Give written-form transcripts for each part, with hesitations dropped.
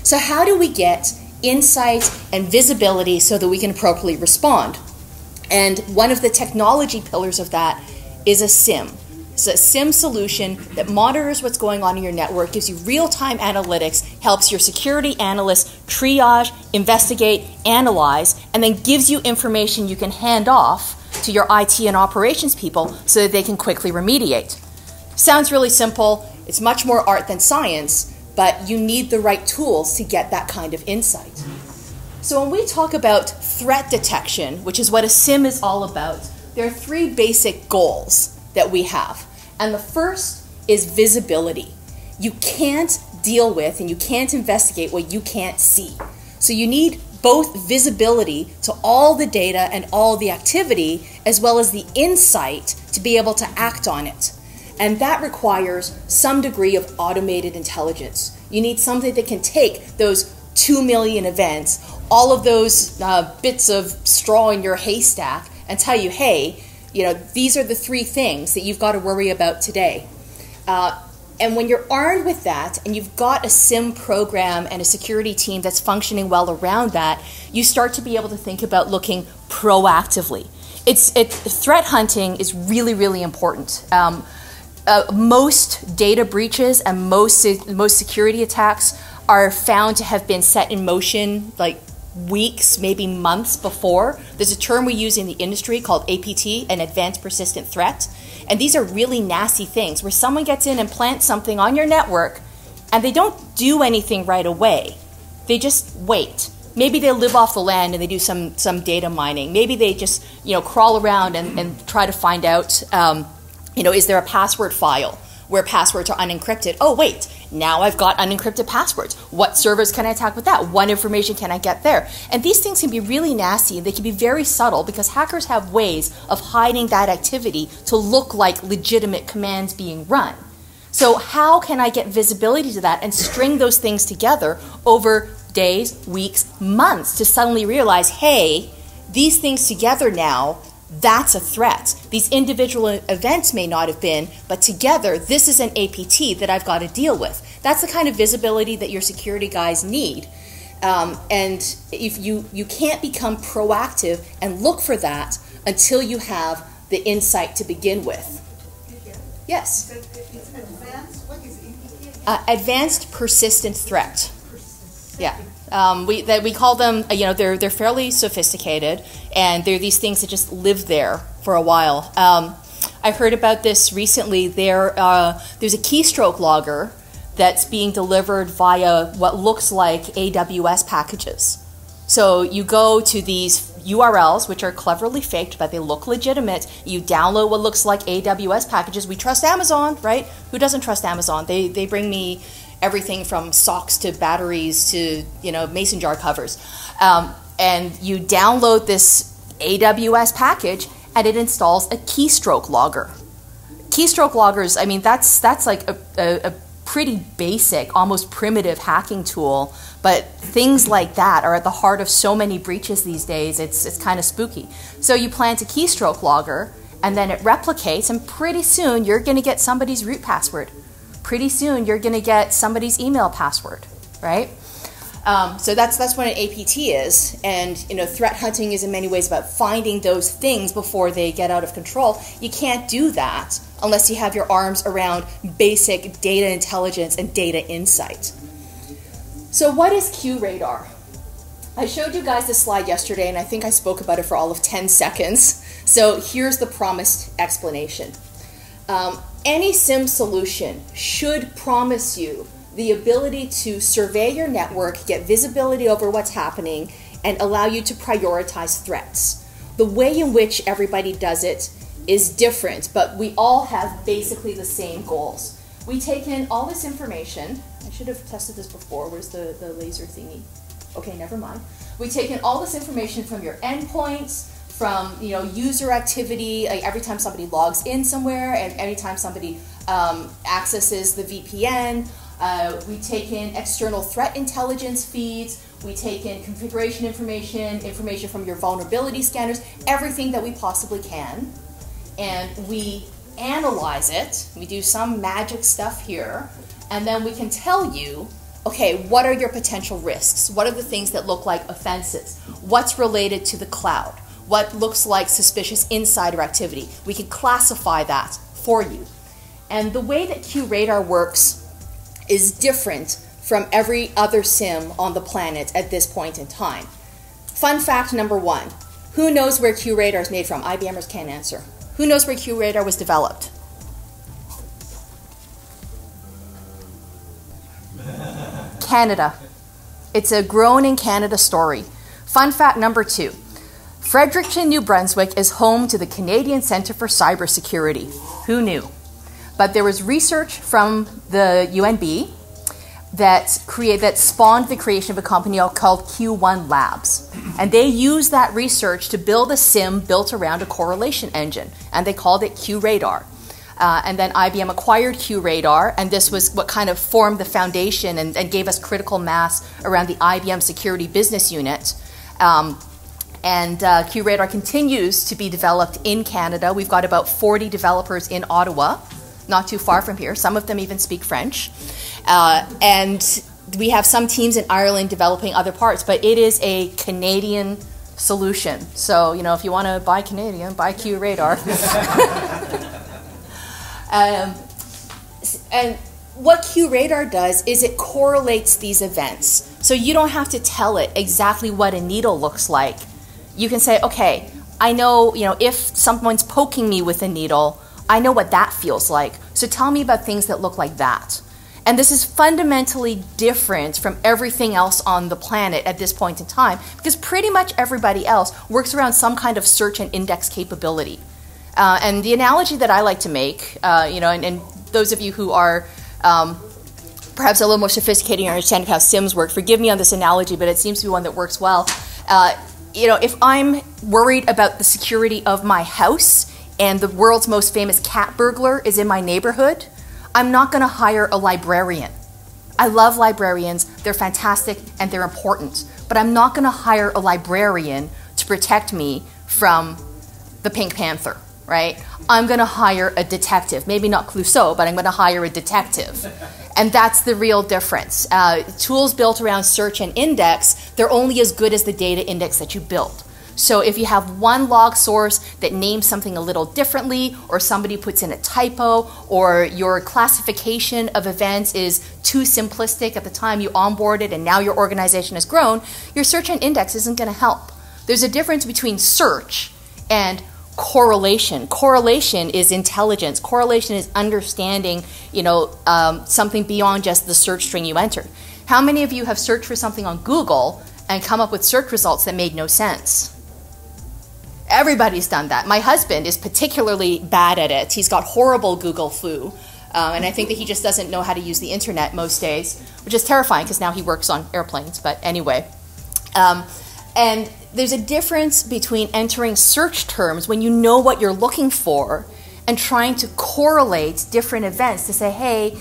So how do we get insight and visibility so that we can appropriately respond? And one of the technology pillars of that is a SIEM. It's a SIEM solution that monitors what's going on in your network, gives you real-time analytics, helps your security analysts triage, investigate, analyze, and then gives you information you can hand off to your IT and operations people so that they can quickly remediate. Sounds really simple. It's much more art than science, but you need the right tools to get that kind of insight. So when we talk about threat detection, which is what a SIEM is all about, there are three basic goals that we have. And the first is visibility. You can't deal with and you can't investigate what you can't see. So you need both visibility to all the data and all the activity, as well as the insight to be able to act on it. And that requires some degree of automated intelligence. You need something that can take those 2 million events, all of those bits of straw in your haystack, and tell you, hey, these are the three things that you've got to worry about today. And when you're armed with that, and you've got a SIEM program and a security team that's functioning well around that, you start to be able to think about looking proactively. Threat hunting is really, really important. Most data breaches and most security attacks are found to have been set in motion like weeks, maybe months before. There's a term we use in the industry called APT, an advanced persistent threat. And these are really nasty things where someone gets in and plants something on your network and they don't do anything right away. They just wait. Maybe they live off the land and they do some data mining. Maybe they just crawl around and try to find out, is there a password file where passwords are unencrypted? Oh, wait, now I've got unencrypted passwords. What servers can I attack with that? What information can I get there? And these things can be really nasty. They can be very subtle because hackers have ways of hiding that activity to look like legitimate commands being run. So how can I get visibility to that and string those things together over days, weeks, months to suddenly realize, hey, these things together now, that's a threat. These individual events may not have been, but together, this is an APT that I've got to deal with. That's the kind of visibility that your security guys need. And if you can't become proactive and look for that until you have the insight to begin with. Yes? It's advanced, what is APT? Advanced persistent threat. Yeah. We call them, they're fairly sophisticated, and they're these things that just live there for a while. I heard about this recently. There's a keystroke logger that's being delivered via what looks like AWS packages. So you go to these URLs, which are cleverly faked, but they look legitimate. You download what looks like AWS packages. We trust Amazon, right? Who doesn't trust Amazon? They bring me everything from socks to batteries to mason jar covers, and you download this AWS package and it installs a keystroke logger. Keystroke loggers, I mean, that's like a pretty basic, almost primitive hacking tool, but things like that are at the heart of so many breaches these days. It's kind of spooky. So you plant a keystroke logger and then it replicates, and pretty soon you're going to get somebody's root password. Pretty soon you're going to get somebody's email password, right? So that's what an APT is. And threat hunting is in many ways about finding those things before they get out of control. You can't do that unless you have your arms around basic data intelligence and data insight. So what is QRadar? I showed you guys this slide yesterday, and I think I spoke about it for all of 10 seconds. So here's the promised explanation. Any SIEM solution should promise you the ability to survey your network, get visibility over what's happening, and allow you to prioritize threats. The way in which everybody does it is different, but we all have basically the same goals. We take in all this information. I should have tested this before. Where's the laser thingy? Okay, never mind. We take in all this information from your endpoints, from user activity, like every time somebody logs in somewhere and anytime somebody accesses the VPN. We take in external threat intelligence feeds. We take in configuration information from your vulnerability scanners, everything that we possibly can. And we analyze it. We do some magic stuff here. And then we can tell you okay, what are your potential risks? What are the things that look like offenses? What's related to the cloud? What looks like suspicious insider activity? We can classify that for you. And the way that QRadar works is different from every other SIM on the planet at this point in time. Fun fact number one, who knows where QRadar is made from? IBMers can't answer. Who knows where QRadar was developed? Canada. It's a grown in Canada story. Fun fact number two, Fredericton, New Brunswick is home to the Canadian Centre for Cybersecurity. Who knew? But there was research from the UNB that spawned the creation of a company called Q1 Labs. And they used that research to build a SIM built around a correlation engine, and they called it QRadar. And then IBM acquired QRadar, and this was what kind of formed the foundation and gave us critical mass around the IBM Security Business Unit. QRadar continues to be developed in Canada. We've got about 40 developers in Ottawa, not too far from here. Some of them even speak French. And we have some teams in Ireland developing other parts, but it is a Canadian solution. So, if you want to buy Canadian, buy QRadar. And what QRadar does is it correlates these events. So you don't have to tell it exactly what a needle looks like. You can say, okay, I know, if someone's poking me with a needle, I know what that feels like. So tell me about things that look like that. And this is fundamentally different from everything else on the planet at this point in time, because pretty much everybody else works around some kind of search and index capability. And the analogy that I like to make, and those of you who are perhaps a little more sophisticated in understanding how SIMs work, forgive me on this analogy, but it seems to be one that works well. If I'm worried about the security of my house and the world's most famous cat burglar is in my neighborhood, I'm not going to hire a librarian. I love librarians, they're fantastic and they're important, but I'm not going to hire a librarian to protect me from the Pink Panther, right? I'm going to hire a detective, maybe not Clouseau, but I'm going to hire a detective. And that's the real difference. Tools built around search and index, they're only as good as the data index that you build. So if you have one log source that names something a little differently, or somebody puts in a typo, or your classification of events is too simplistic at the time you onboarded and now your organization has grown, your search and index isn't going to help. There's a difference between search and correlation. Correlation is intelligence. Correlation is understanding, something beyond just the search string you entered. How many of you have searched for something on Google and come up with search results that made no sense? Everybody's done that. My husband is particularly bad at it. He's got horrible Google flu. And I think that he just doesn't know how to use the internet most days, which is terrifying because now he works on airplanes. But anyway. And there's a difference between entering search terms when you know what you're looking for and trying to correlate different events to say, hey,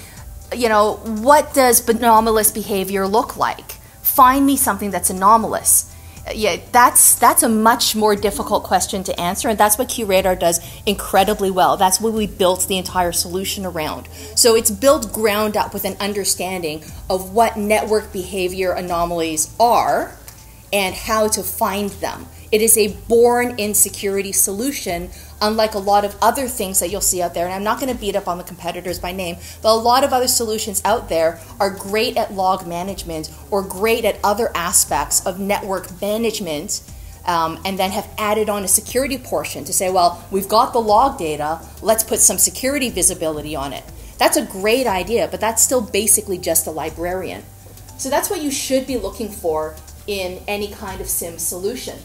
what does anomalous behavior look like? Find me something that's anomalous. Yeah, that's a much more difficult question to answer, and that's what QRadar does incredibly well. That's what we built the entire solution around. So it's built ground up with an understanding of what network behavior anomalies are and how to find them. It is a born-in security solution, unlike a lot of other things that you'll see out there. And I'm not going to beat up on the competitors by name, but a lot of other solutions out there are great at log management or great at other aspects of network management, and then have added on a security portion to say, well, we've got the log data, let's put some security visibility on it. That's a great idea, but that's still basically just a librarian. So that's what you should be looking for in any kind of SIM solution.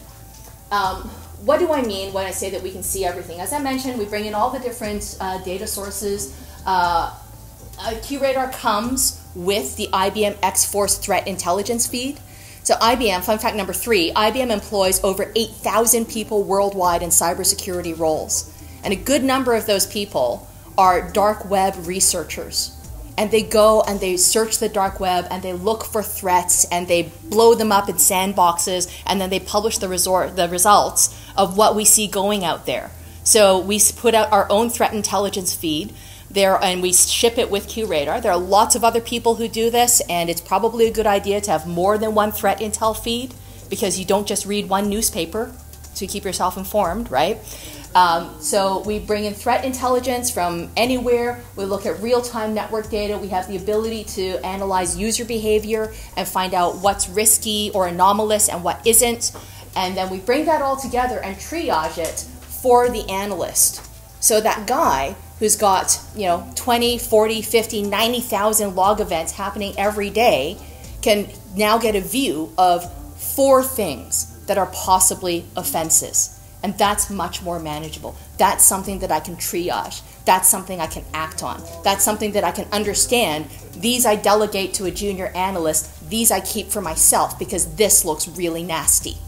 What do I mean when I say that we can see everything? As I mentioned, we bring in all the different data sources. QRadar comes with the IBM X-Force Threat Intelligence feed. So IBM, fun fact number 3, IBM employs over 8,000 people worldwide in cybersecurity roles. And a good number of those people are dark web researchers. And they go and they search the dark web and they look for threats and they blow them up in sandboxes and then they publish the results of what we see going out there. So we put out our own threat intelligence feed and we ship it with QRadar. There are lots of other people who do this, and it's probably a good idea to have more than one threat intel feed, because you don't just read one newspaper to keep yourself informed, right? So we bring in threat intelligence from anywhere. We look at real-time network data. We have the ability to analyze user behavior and find out what's risky or anomalous and what isn't. And then we bring that all together and triage it for the analyst. So that guy who's got 20, 40, 50, 90,000 log events happening every day can now get a view of 4 things that are possibly offenses. And that's much more manageable. That's something that I can triage. That's something I can act on. That's something that I can understand. These I delegate to a junior analyst. These I keep for myself because this looks really nasty.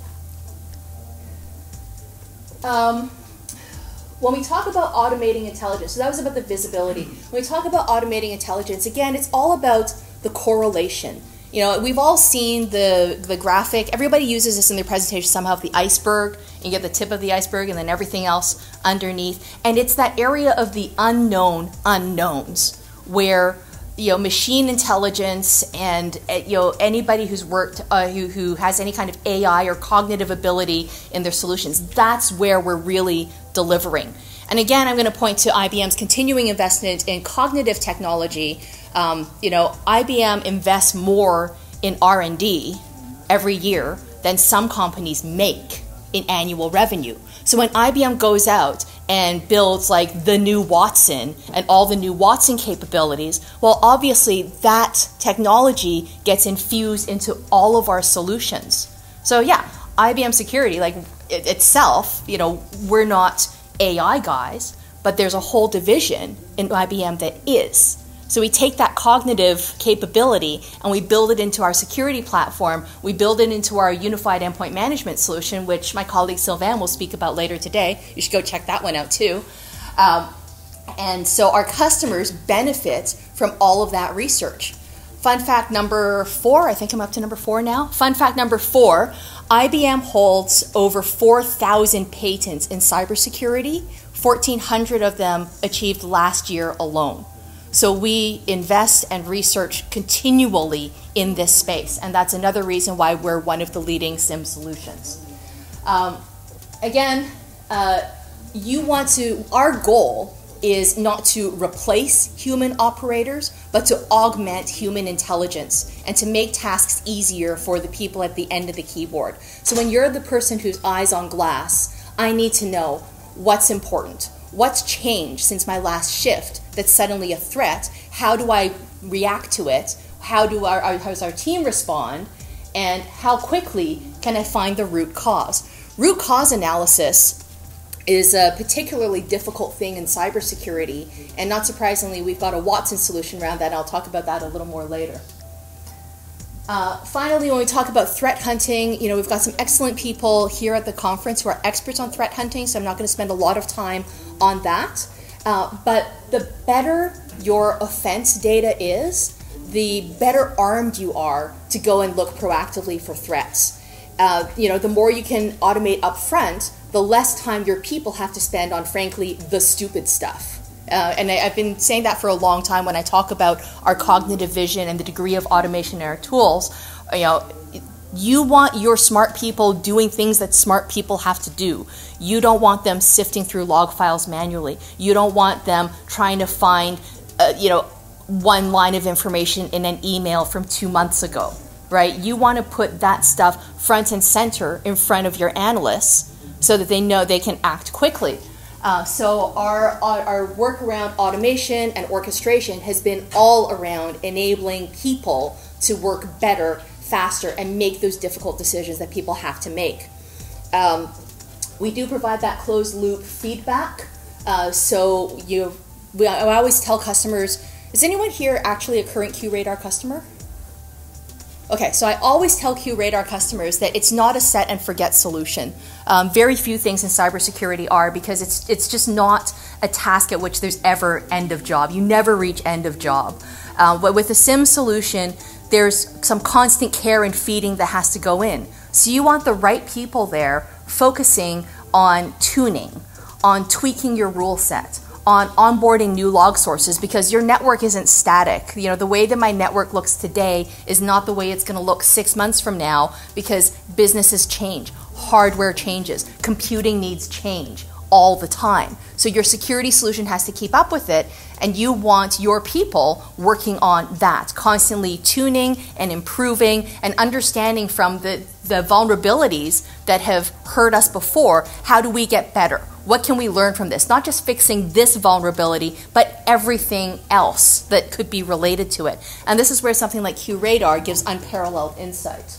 When we talk about automating intelligence, so that was about the visibility. When we talk about automating intelligence, again, it's all about the correlation. We've all seen the graphic. Everybody uses this in their presentation somehow of the iceberg. You get the tip of the iceberg and then everything else underneath. And it's that area of the unknown unknowns where machine intelligence and anybody who's worked who has any kind of AI or cognitive ability in their solutions, that's where we're really delivering. And again, I'm going to point to IBM's continuing investment in cognitive technology. IBM invests more in R&D every year than some companies make in annual revenue. So when IBM goes out and builds like the new Watson and all the new Watson capabilities, well, obviously that technology gets infused into all of our solutions. So yeah, IBM Security, like itself, we're not AI guys, but there's a whole division in IBM that is. So we take that cognitive capability and we build it into our security platform. We build it into our unified endpoint management solution, which my colleague Sylvain will speak about later today. You should go check that one out too. And so our customers benefit from all of that research. Fun fact number 4, I think I'm up to number 4 now. Fun fact number 4, IBM holds over 4,000 patents in cybersecurity, 1,400 of them achieved last year alone. So we invest and research continually in this space, and that's another reason why we're one of the leading SIM solutions. Our goal is not to replace human operators, but to augment human intelligence and to make tasks easier for the people at the end of the keyboard. So when you're the person who's eyes on glass, I need to know what's important. What's changed since my last shift that's suddenly a threat? How do I react to it? How does our team respond? And how quickly can I find the root cause? Root cause analysis is a particularly difficult thing in cybersecurity, and not surprisingly, we've got a Watson solution around that, and I'll talk about that a little more later. Finally, when we talk about threat hunting, we've got some excellent people here at the conference who are experts on threat hunting, so I'm not going to spend a lot of time on that. But the better your offense data is, the better armed you are to go and look proactively for threats. The more you can automate up front, the less time your people have to spend on, frankly, the stupid stuff. And I've been saying that for a long time when I talk about our cognitive vision and the degree of automation in our tools. You want your smart people doing things that smart people have to do. You don't want them sifting through log files manually. You don't want them trying to find, one line of information in an email from 2 months ago, right? You want to put that stuff front and center in front of your analysts so that they know they can act quickly. So our work around automation and orchestration has been all around enabling people to work better, faster, and make those difficult decisions that people have to make. We do provide that closed loop feedback. I always tell customers, is anyone here actually a current QRadar customer? Okay, so I always tell QRadar customers that it's not a set and forget solution. Very few things in cybersecurity are, because it's just not a task at which there's ever end of job. You never reach end of job. But with a SIM solution, there's some constant care and feeding that has to go in. So you want the right people there focusing on tuning, on tweaking your rule set, on onboarding new log sources, because your network isn't static. You know, the way that my network looks today is not the way it's going to look 6 months from now, because businesses change, hardware changes, computing needs change all the time. So your security solution has to keep up with it, and you want your people working on that, constantly tuning and improving and understanding from the vulnerabilities that have hurt us before. How do we get better? What can we learn from this? Not just fixing this vulnerability, but everything else that could be related to it. And this is where something like QRadar gives unparalleled insight.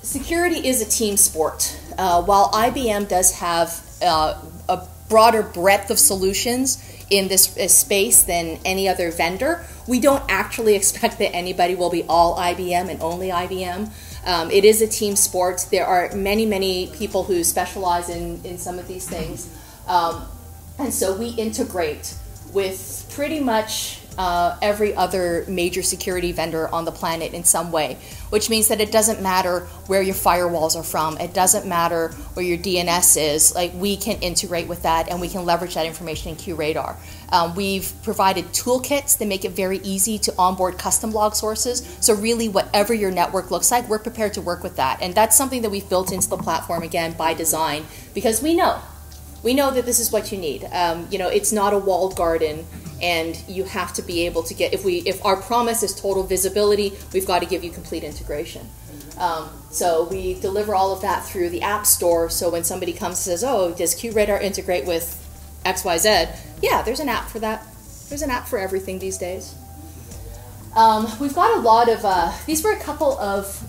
Security is a team sport. While IBM does have a broader breadth of solutions in this space than any other vendor, we don't actually expect that anybody will be all IBM and only IBM. It is a team sport. There are many, many people who specialize in some of these things. And so we integrate with pretty much every other major security vendor on the planet in some way, which means that it doesn't matter where your firewalls are from. It doesn't matter where your DNS is. Like, we can integrate with that, and we can leverage that information in QRadar. We've provided toolkits that make it very easy to onboard custom log sources. So really, whatever your network looks like, we're prepared to work with that. And that's something that we've built into the platform, again, by design, because we know that this is what you need. It's not a walled garden, and you have to be able to get, if our promise is total visibility, we've got to give you complete integration. So we deliver all of that through the App Store. So when somebody comes and says, oh, does QRadar integrate with XYZ? Yeah, there's an app for that. There's an app for everything these days. We've got a lot of, these were a couple of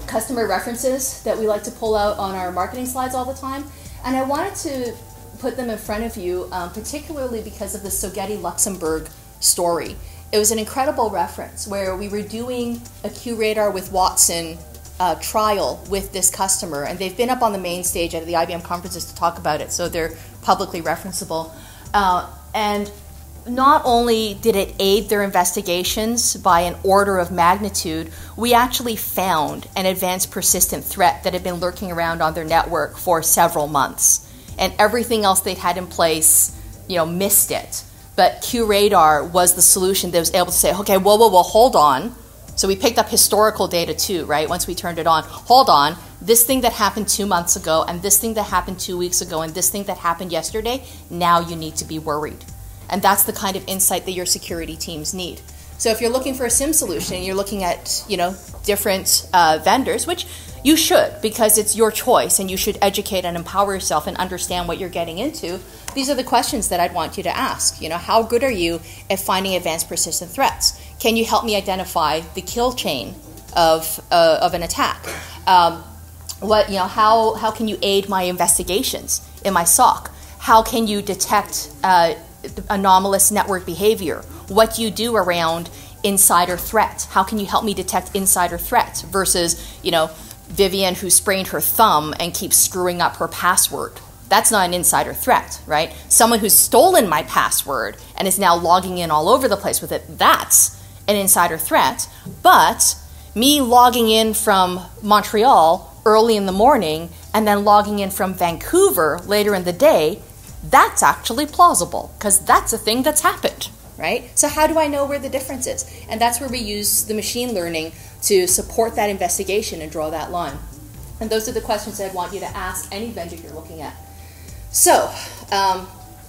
customer references that we like to pull out on our marketing slides all the time. And I wanted to put them in front of you, particularly because of the Sogeti Luxembourg story. It was an incredible reference where we were doing a QRadar with Watson trial with this customer, and they've been up on the main stage at the IBM conferences to talk about it, so they're publicly referenceable. And not only did it aid their investigations by an order of magnitude, we actually found an advanced persistent threat that had been lurking around on their network for several months. And everything else they'd had in place, missed it. But QRadar was the solution that was able to say, okay, whoa, hold on. So we picked up historical data too, right? Once we turned it on, hold on, this thing that happened 2 months ago, and this thing that happened 2 weeks ago, and this thing that happened yesterday, now you need to be worried. And that's the kind of insight that your security teams need. So if you're looking for a SIEM solution, you're looking at, different vendors, which you should, because it's your choice, and you should educate and empower yourself and understand what you're getting into. These are the questions that I'd want you to ask. How good are you at finding advanced persistent threats? Can you help me identify the kill chain of an attack? How can you aid my investigations in my SOC? How can you detect anomalous network behavior? What do you do around insider threat? How can you help me detect insider threat versus, Vivian who sprained her thumb and keeps screwing up her password? That's not an insider threat, right? Someone who's stolen my password and is now logging in all over the place with it, that's an insider threat. But me logging in from Montreal early in the morning and then logging in from Vancouver later in the day, that's actually plausible, because that's a thing that's happened, right? So how do I know where the difference is? And that's where we use the machine learning to support that investigation and draw that line. And those are the questions I'd want you to ask any vendor you're looking at. So,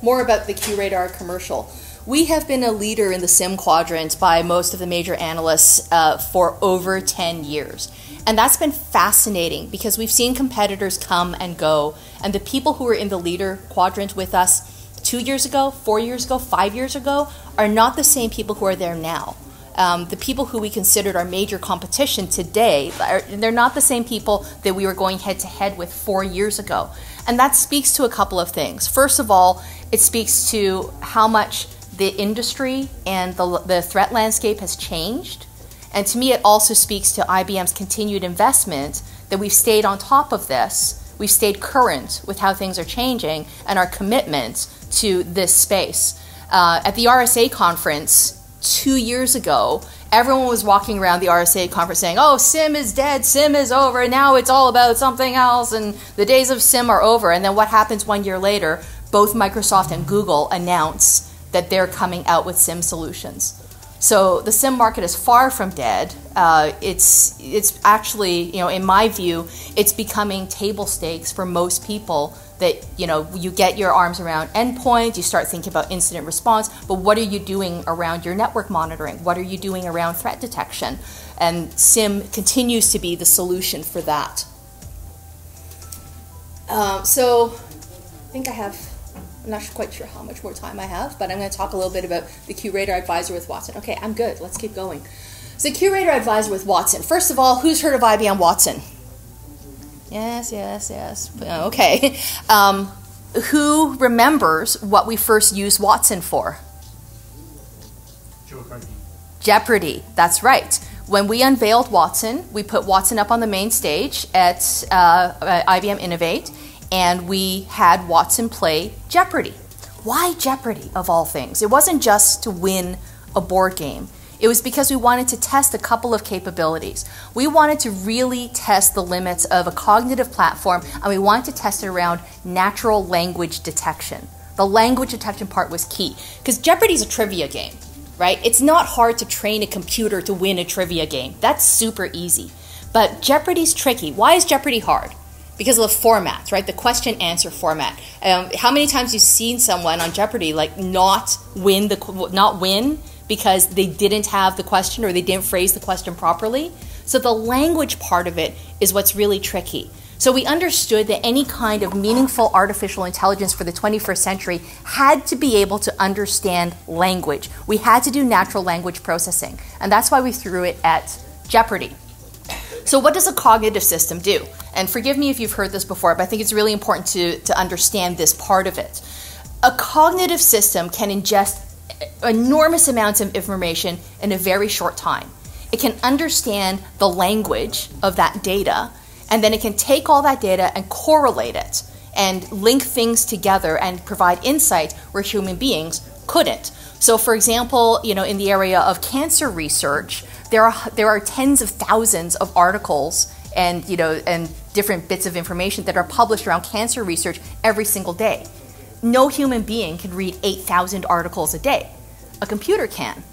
more about the QRadar commercial. We have been a leader in the SIEM quadrant by most of the major analysts for over 10 years. And that's been fascinating, because we've seen competitors come and go, and the people who were in the leader quadrant with us 2 years ago, 4 years ago, 5 years ago are not the same people who are there now. The people who we considered our major competition today, they're not the same people that we were going head-to-head with 4 years ago. And that speaks to a couple of things. First of all, it speaks to how much the industry and the threat landscape has changed. And to me, it also speaks to IBM's continued investment, that we've stayed on top of this, we've stayed current with how things are changing, and our commitment to this space. At the RSA conference 2 years ago, everyone was walking around the RSA conference saying, oh, SIEM is dead, SIEM is over, now it's all about something else, and the days of SIEM are over. And then what happens 1 year later? both Microsoft and Google announce that they're coming out with SIM solutions. So the SIM market is far from dead. It's actually, in my view, it's becoming table stakes for most people. That you get your arms around endpoints, you start thinking about incident response, but what are you doing around your network monitoring? What are you doing around threat detection? And SIM continues to be the solution for that. So I think I'm not quite sure how much more time I have, but I'm going to talk a little bit about the QRadar Advisor with Watson. Okay, I'm good. Let's keep going. So QRadar Advisor with Watson. First of all, who's heard of IBM Watson? Yes. Okay. Who remembers what we first used Watson for? Jeopardy. That's right. When we unveiled Watson, we put Watson up on the main stage at IBM Innovate, and we had Watson play Jeopardy. Why Jeopardy, of all things? It wasn't just to win a board game. It was because we wanted to test a couple of capabilities. We wanted to really test the limits of a cognitive platform, and we wanted to test it around natural language detection. The language detection part was key, because Jeopardy is a trivia game, right? It's not hard to train a computer to win a trivia game. That's super easy. But Jeopardy's tricky. Why is Jeopardy hard? Because of the format, right? The question-answer format. How many times you've seen someone on Jeopardy not win because they didn't have the question or they didn't phrase the question properly? So the language part of it is what's really tricky. So we understood that any kind of meaningful artificial intelligence for the 21st century had to be able to understand language. We had to do natural language processing. And that's why we threw it at Jeopardy. So what does a cognitive system do? And forgive me if you've heard this before, but I think it's really important to understand this part of it. A cognitive system can ingest enormous amounts of information in a very short time. It can understand the language of that data, and then it can take all that data and correlate it and link things together and provide insight where human beings couldn't. So for example, in the area of cancer research, there are tens of thousands of articles and different bits of information that are published around cancer research every single day. No human being can read 8,000 articles a day. A computer can.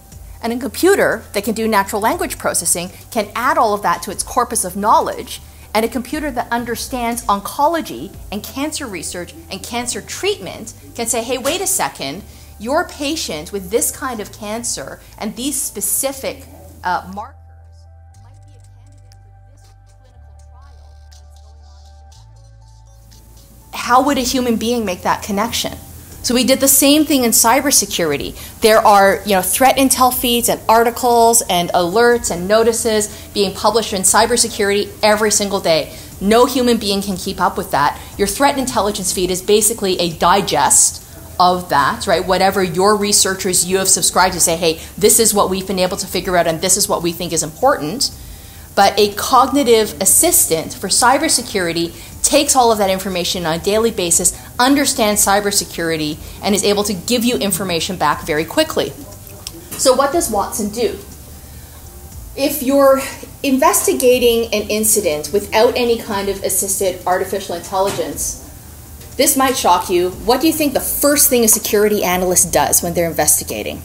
And a computer that can do natural language processing can add all of that to its corpus of knowledge, and a computer that understands oncology and cancer research and cancer treatment can say, hey, wait a second, your patient with this kind of cancer and these specific markers might be a candidate for this clinical trial that's going on. How would a human being make that connection? So we did the same thing in cybersecurity. There are threat intel feeds and articles and alerts and notices being published in cybersecurity every single day. No human being can keep up with that. Your threat intelligence feed is basically a digest of that, right? Whatever your researchers you have subscribed to say, hey, this is what we've been able to figure out and this is what we think is important. But a cognitive assistant for cybersecurity takes all of that information on a daily basis, understands cybersecurity, and is able to give you information back very quickly. So what does Watson do? If you're investigating an incident without any kind of assisted artificial intelligence, this might shock you. What do you think the first thing a security analyst does when they're investigating?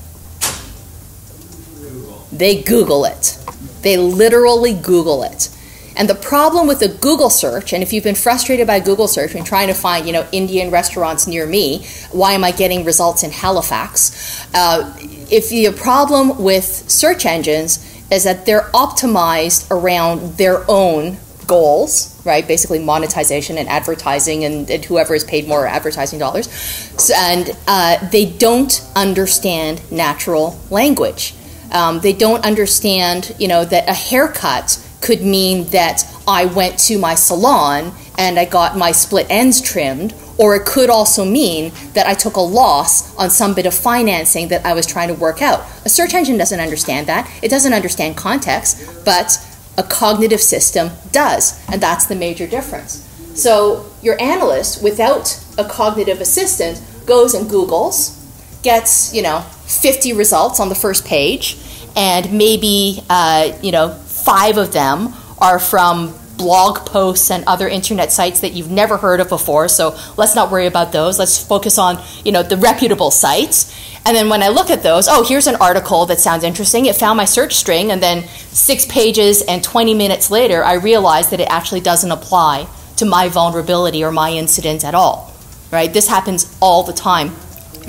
Google. They Google it. They literally Google it. And the problem with a Google search, and if you've been frustrated by Google search and trying to find, Indian restaurants near me, why am I getting results in Halifax? If the problem with search engines is that they're optimized around their own goals, right? Basically monetization and advertising and whoever is paid more advertising dollars. And they don't understand natural language. They don't understand, that a haircut could mean that I went to my salon and I got my split ends trimmed, or it could also mean that I took a loss on some bit of financing that I was trying to work out. A search engine doesn't understand that. It doesn't understand context, but a cognitive system does, and that's the major difference. So your analyst, without a cognitive assistant, goes and Googles, gets 50 results on the first page, and maybe 5 of them are from blog posts and other internet sites that you've never heard of before. So let's not worry about those. Let's focus on, the reputable sites. And then when I look at those, here's an article that sounds interesting. It found my search string, and then 6 pages and 20 minutes later, I realized that it actually doesn't apply to my vulnerability or my incident at all, right? This happens all the time.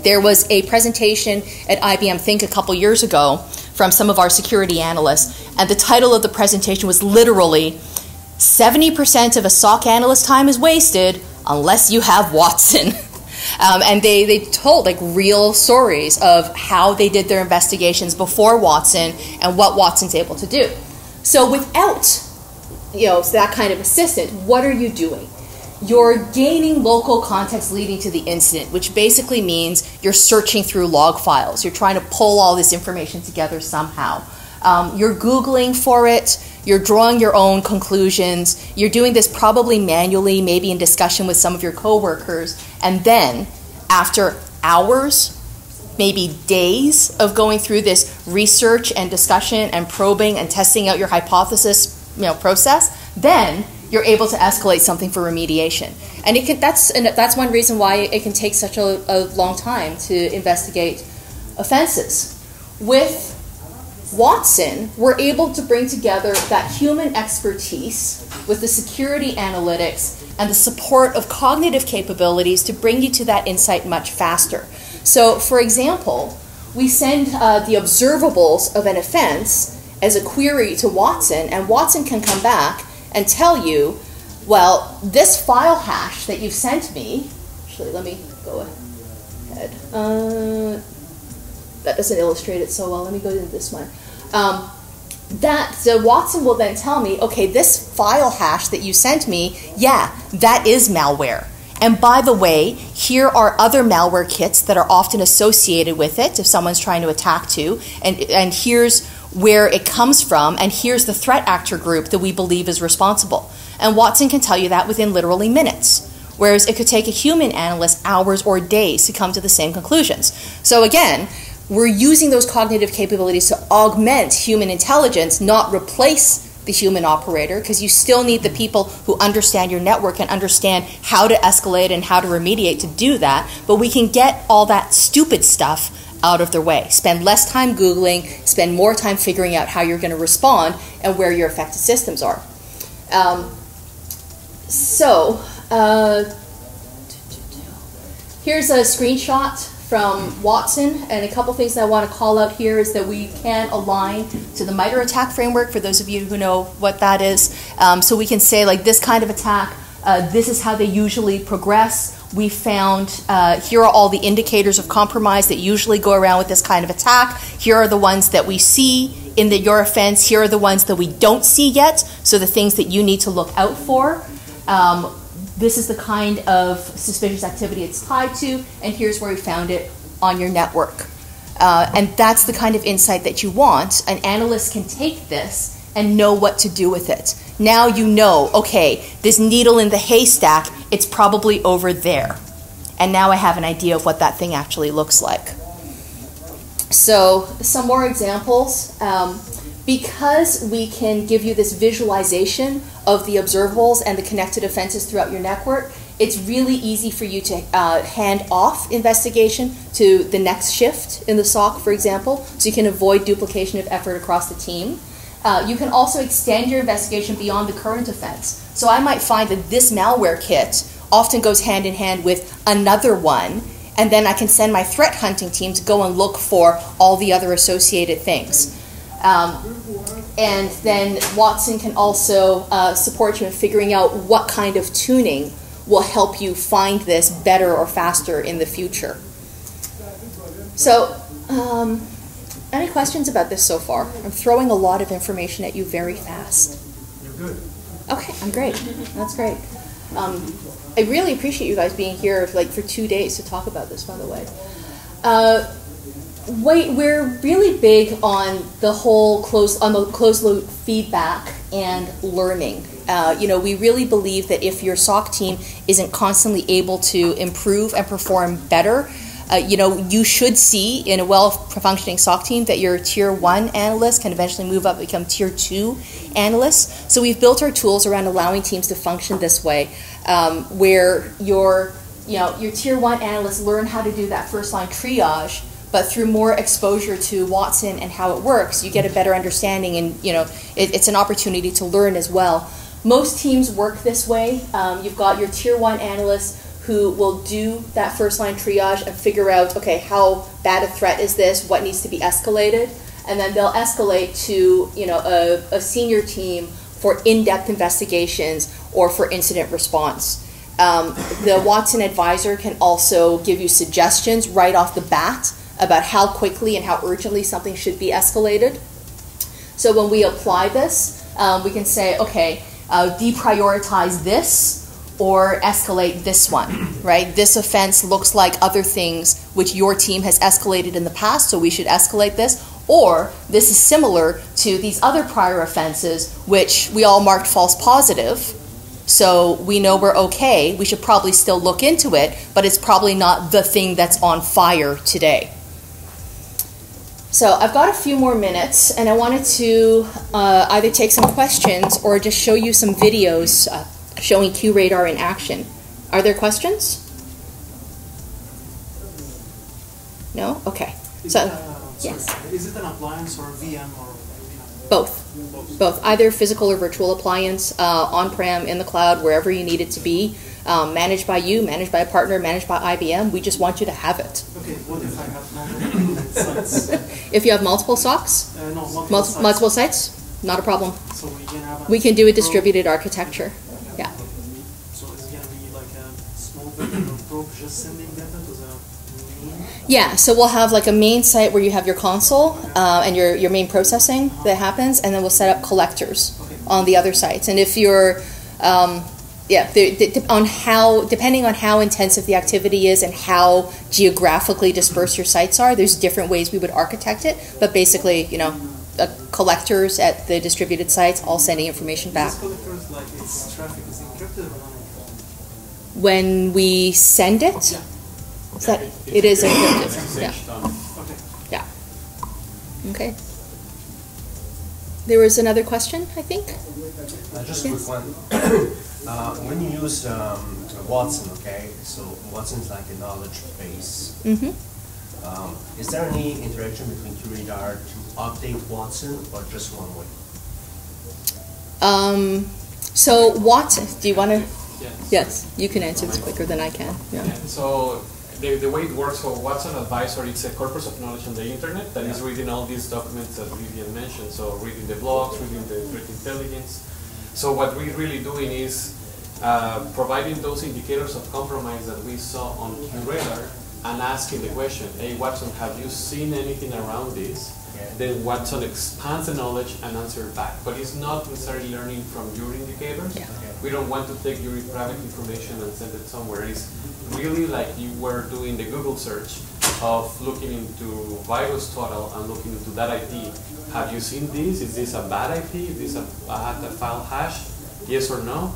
There was a presentation at IBM Think a couple years ago from some of our security analysts, and the title of the presentation was literally 70% of a SOC analyst time is wasted unless you have Watson. And they told real stories of how they did their investigations before Watson and what Watson's able to do. So without that kind of assistant, what are you doing? You're gaining local context leading to the incident, which basically means you're searching through log files. You're trying to pull all this information together somehow. You're Googling for it. You're drawing your own conclusions. You're doing this probably manually, maybe in discussion with some of your coworkers. And then, after hours, maybe days of going through this research and discussion and probing and testing out your hypothesis, process, then you're able to escalate something for remediation. And that's one reason why it can take such a long time to investigate offenses. With Watson, we're able to bring together that human expertise with the security analytics and the support of cognitive capabilities to bring you to that insight much faster. So, for example, we send the observables of an offense as a query to Watson, and Watson can come back and tell you, well, this file hash that you've sent me, actually, let me go ahead. That doesn't illustrate it so well. Let me go to this one. So Watson will then tell me, okay, this file hash that you sent me, yeah, that is malware. And by the way, here are other malware kits that are often associated with it if someone's trying to attack to, and here's where it comes from, and here's the threat actor group that we believe is responsible. And Watson can tell you that within literally minutes, whereas it could take a human analyst hours or days to come to the same conclusions. So again, we're using those cognitive capabilities to augment human intelligence, not replace the human operator, because you still need the people who understand your network and understand how to escalate and how to remediate to do that, but we can get all that stupid stuff out of their way. Spend less time Googling, spend more time figuring out how you're going to respond and where your affected systems are. Here's a screenshot from Watson, and a couple things that I want to call out here is that we can align to the MITRE ATT&CK framework, for those of you who know what that is. So we can say, this kind of attack, this is how they usually progress. We found here are all the indicators of compromise that usually go around with this kind of attack. Here are the ones that we see in your offense. Here are the ones that we don't see yet, so the things that you need to look out for. This is the kind of suspicious activity it's tied to, and here's where we found it on your network. And that's the kind of insight that you want. An analyst can take this and know what to do with it. Now you know, okay, this needle in the haystack, it's probably over there. And now I have an idea of what that thing actually looks like. So some more examples. Because we can give you this visualization of the observables and the connected offenses throughout your network, it's really easy for you to hand off investigation to the next shift in the SOC, for example, so you can avoid duplication of effort across the team. You can also extend your investigation beyond the current offense. So I might find that this malware kit often goes hand in hand with another one, and then I can send my threat hunting team to go and look for all the other associated things. And then Watson can also support you in figuring out what kind of tuning will help you find this better or faster in the future. So, any questions about this so far? I'm throwing a lot of information at you very fast. You're good. Okay, I'm great. That's great. I really appreciate you guys being here for 2 days to talk about this, by the way. We're really big on the whole closed loop feedback and learning. We really believe that if your SOC team isn't constantly able to improve and perform better, you should see in a well-functioning SOC team that your tier 1 analyst can eventually move up and become tier 2 analysts. So we've built our tools around allowing teams to function this way, where your tier 1 analysts learn how to do that first-line triage, but through more exposure to Watson and how it works, you get a better understanding, and it's an opportunity to learn as well. Most teams work this way. You've got your tier 1 analysts who will do that first-line triage and figure out, okay, how bad a threat is this, what needs to be escalated, and then they'll escalate to a senior team for in-depth investigations or for incident response. The Watson advisor can also give you suggestions right off the bat about how quickly and how urgently something should be escalated. So when we apply this, we can say, okay, deprioritize this or escalate this one, right? This offense looks like other things which your team has escalated in the past, so we should escalate this. Or this is similar to these other prior offenses which we all marked false positive, so we know we're okay. We should probably still look into it, but it's probably not the thing that's on fire today. So I've got a few more minutes, and I wanted to either take some questions or just show you some videos showing QRadar in action. Are there questions? No? Okay. Yes. Is it an appliance or a VM or? Both. Either physical or virtual appliance, on-prem, in the cloud, wherever you need it to be, managed by you, managed by a partner, managed by IBM. We just want you to have it. Okay, what if I have multiple sites? If you have multiple SOCs? No, multiple sites? Not a problem. So we can do a distributed architecture. Yeah. So is it going to be like a small version of probe just sending data to the main? Yeah, so we'll have like a main site where you have your console and your main processing that happens, and then we'll set up collectors on the other sites. And if you're, depending on how intensive the activity is and how geographically dispersed your sites are, there's different ways we would architect it. But basically, collectors at the distributed sites all sending information back. Is collectors like its traffic is encrypted or not? When we send it? Yeah. It is encrypted. Yeah. Okay. There was another question, I think. Just a quick one. When you use Watson, okay, so Watson is like a knowledge base. Is there any interaction between QRadar to update Watson, or just one way? So Watson, do you want to? Yes. Yes, you can answer this quicker than I can. Yeah. So the way it works for Watson Advisor, it's a corpus of knowledge on the internet that is reading all these documents that Vivian mentioned. So reading the blogs, reading the threat intelligence. So what we're really doing is providing those indicators of compromise that we saw on QRadar and asking the question, hey Watson, have you seen anything around this? Then Watson expands the knowledge and answers back. But it's not necessarily learning from your indicators. Yeah. We don't want to take your private information and send it somewhere. It's really like you were doing the Google search of looking into VirusTotal and looking into that IP. Have you seen this? Is this a bad IP? Is this a file hash? Yes or no?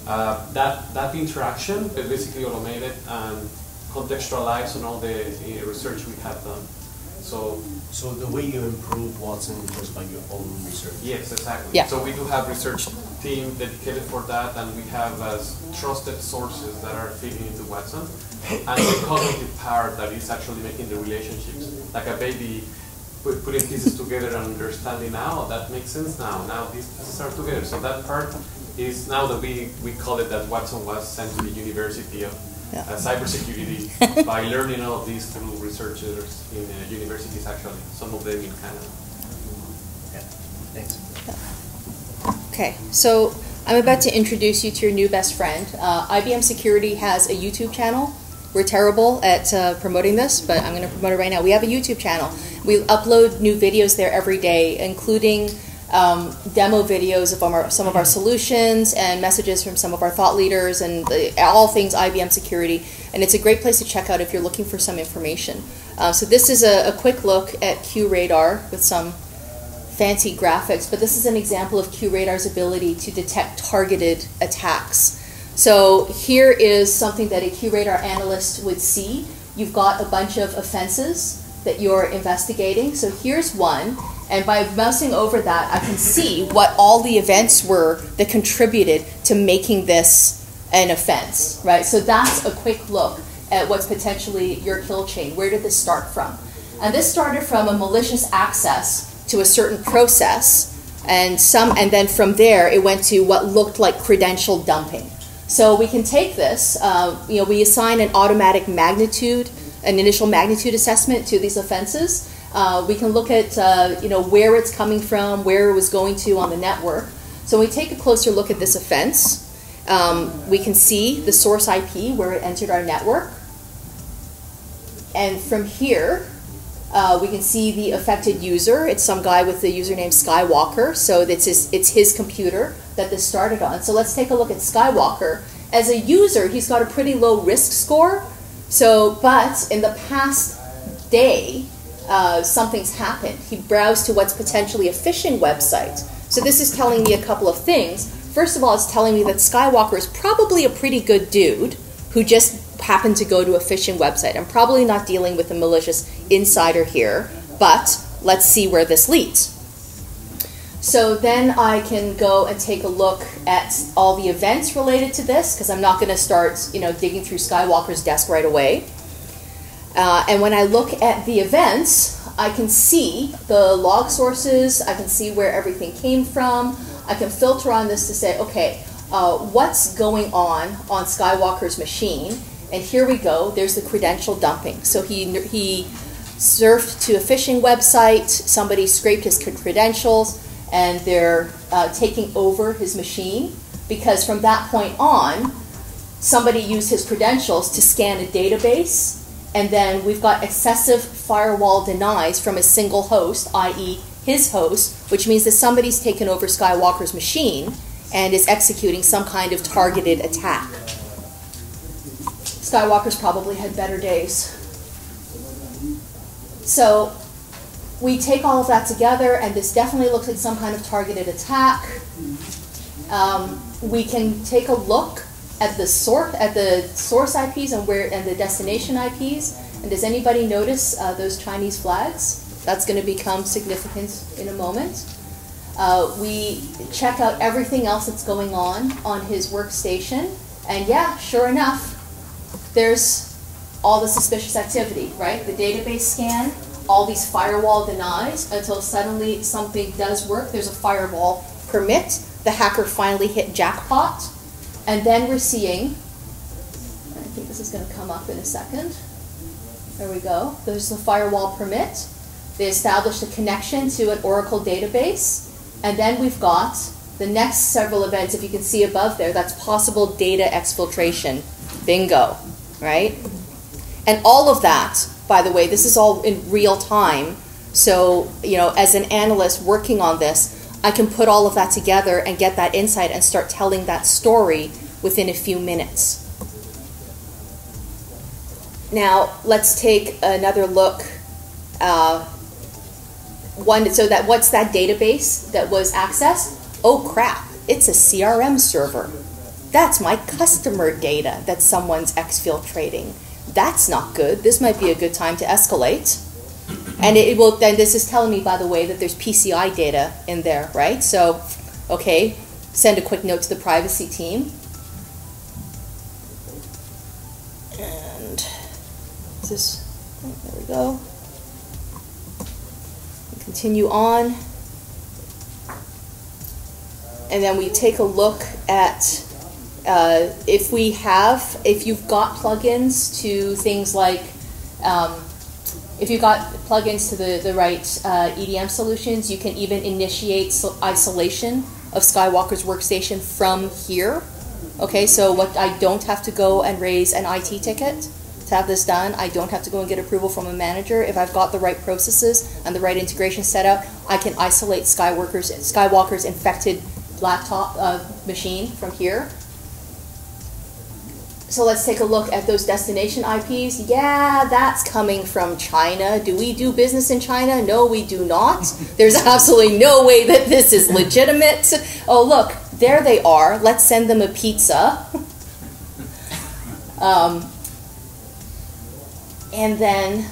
That interaction is basically automated and contextualized on all the research we have done. So the way you improve Watson is just by your own research? Yes, exactly. Yeah. So we do have research team dedicated for that, and we have trusted sources that are feeding into Watson, and the cognitive part that is actually making the relationships, like a baby putting pieces together and understanding now, that makes sense now these pieces are together. So that part is now that we call it that Watson was sent to the University of cybersecurity by learning all of these through researchers in universities, actually, some of them in Canada. Yeah, thanks. Okay, so I'm about to introduce you to your new best friend. IBM Security has a YouTube channel. We're terrible at promoting this, but I'm going to promote it right now. We have a YouTube channel. We upload new videos there every day, including demo videos of some of our solutions and messages from some of our thought leaders and all things IBM Security. And it's a great place to check out if you're looking for some information. So this is a quick look at QRadar with some fancy graphics, but this is an example of QRadar's ability to detect targeted attacks. So here is something that a QRadar analyst would see you've got a bunch of offenses that you're investigating. So here's one, and by mousing over that, I can see what all the events were that contributed to making this an offense, right? So that's a quick look at what's potentially your kill chain. Where did this start from? And this started from a malicious access to a certain process, and then from there it went to what looked like credential dumping. So we can take this, we assign an automatic magnitude, an initial magnitude assessment to these offenses. We can look at where it's coming from, where it was going to on the network. So when we take a closer look at this offense, we can see the source IP where it entered our network. And from here, we can see the affected user. It's some guy with the username Skywalker, so it's his computer that this started on. So let's take a look at Skywalker. As a user, he's got a pretty low risk score. But in the past day, something's happened. He browsed to what's potentially a phishing website. So this is telling me a couple of things. First of all, it's telling me that Skywalker is probably a pretty good dude who just happened to go to a phishing website. I'm probably not dealing with a malicious insider here, but let's see where this leads. So then I can go and take a look at all the events related to this, because I'm not going to start, digging through Skywalker's desk right away. And when I look at the events, I can see the log sources, I can see where everything came from. I can filter on this to say, okay, what's going on Skywalker's machine? And here we go, there's the credential dumping. So he surfed to a phishing website, somebody scraped his credentials, and they're taking over his machine, because from that point on, somebody used his credentials to scan a database, and then we've got excessive firewall denies from a single host, i.e. his host, which means that somebody's taken over Skywalker's machine and is executing some kind of targeted attack. Skywalker's probably had better days. So we take all of that together, and this definitely looks like some kind of targeted attack. We can take a look at the source IPs and the destination IPs. And does anybody notice those Chinese flags? That's going to become significant in a moment. We check out everything else that's going on his workstation, and yeah, sure enough, there's all the suspicious activity, right? The database scan, all these firewall denies, until suddenly something does work. There's a firewall permit. The hacker finally hit jackpot. And then we're seeing, I think this is going to come up in a second. There we go. There's the firewall permit. They established a connection to an Oracle database. And then we've got the next several events. If you can see above there, that's possible data exfiltration. Bingo, right? And all of that, by the way, this is all in real time. So, as an analyst working on this, I can put all of that together and get that insight and start telling that story within a few minutes. Now, let's take another look. What's that database that was accessed? Oh crap, it's a CRM server. That's my customer data that someone's exfiltrating. That's not good. This might be a good time to escalate. And then this is telling me, by the way, that there's PCI data in there, right? So, okay, send a quick note to the privacy team. And there we go. Continue on. And then we take a look at if you've got plugins to things like, if you've got plugins to the right EDM solutions, you can even initiate isolation of Skywalker's workstation from here. Okay, so I don't have to go and raise an IT ticket to have this done. I don't have to go and get approval from a manager. If I've got the right processes and the right integration set up, I can isolate Skywalker's infected laptop machine from here. So let's take a look at those destination IPs. Yeah, that's coming from China. Do we do business in China? No, we do not. There's absolutely no way that this is legitimate. Oh, look, there they are. Let's send them a And then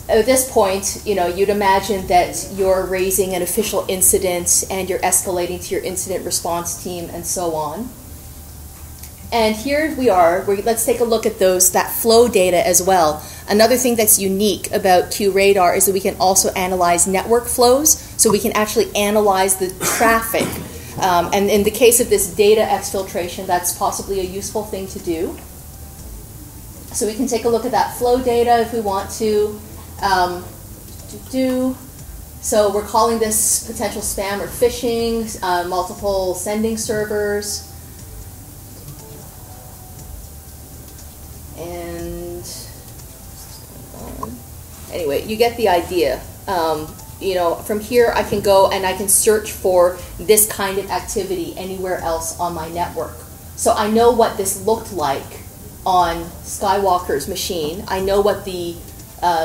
at this point, you'd imagine that you're raising an official incident and you're escalating to your incident response team and so on. And here we are. Let's take a look at that flow data as well. Another thing that's unique about QRadar is that we can also analyze network flows, so we can actually analyze the traffic. And in the case of this data exfiltration, that's possibly a useful thing to do. So we can take a look at that flow data if we want to. So we're calling this potential spam or phishing, multiple sending servers. And anyway, you get the idea. From here I can go and I can search for this kind of activity anywhere else on my network. So I know what this looked like on Skywalker's machine. I know what the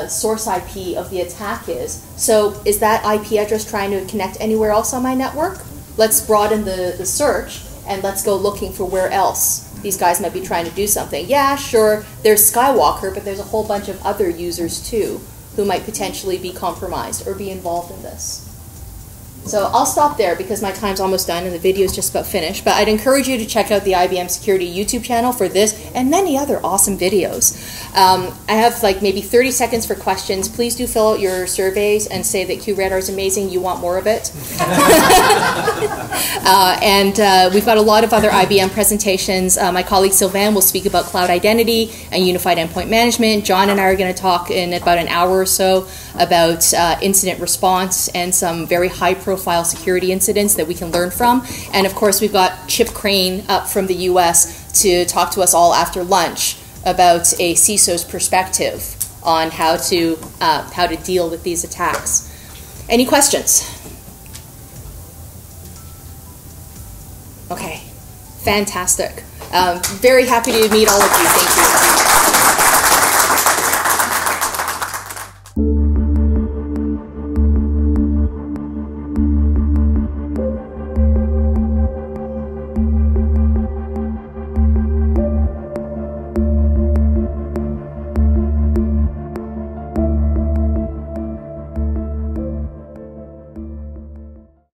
source IP of the attack is. So is that IP address trying to connect anywhere else on my network? Let's broaden the search and let's go looking for where else these guys might be trying to do something. Yeah, sure, there's Skywalker, but there's a whole bunch of other users too who might potentially be compromised or be involved in this. So I'll stop there because my time's almost done and the video is just about finished. But I'd encourage you to check out the IBM Security YouTube channel for this and many other awesome videos. I have like maybe 30 seconds for questions. Please do fill out your surveys and say that QRadar is amazing. You want more of it. And we've got a lot of other IBM presentations. My colleague Sylvain will speak about cloud identity and unified endpoint management. John and I are going to talk in about an hour or so about incident response and some very high-profile security incidents that we can learn from. And of course, we've got Chip Crane up from the US to talk to us all after lunch about a CISO's perspective on how to deal with these attacks. Any questions? Okay, fantastic. Very happy to meet all of you. Thank you.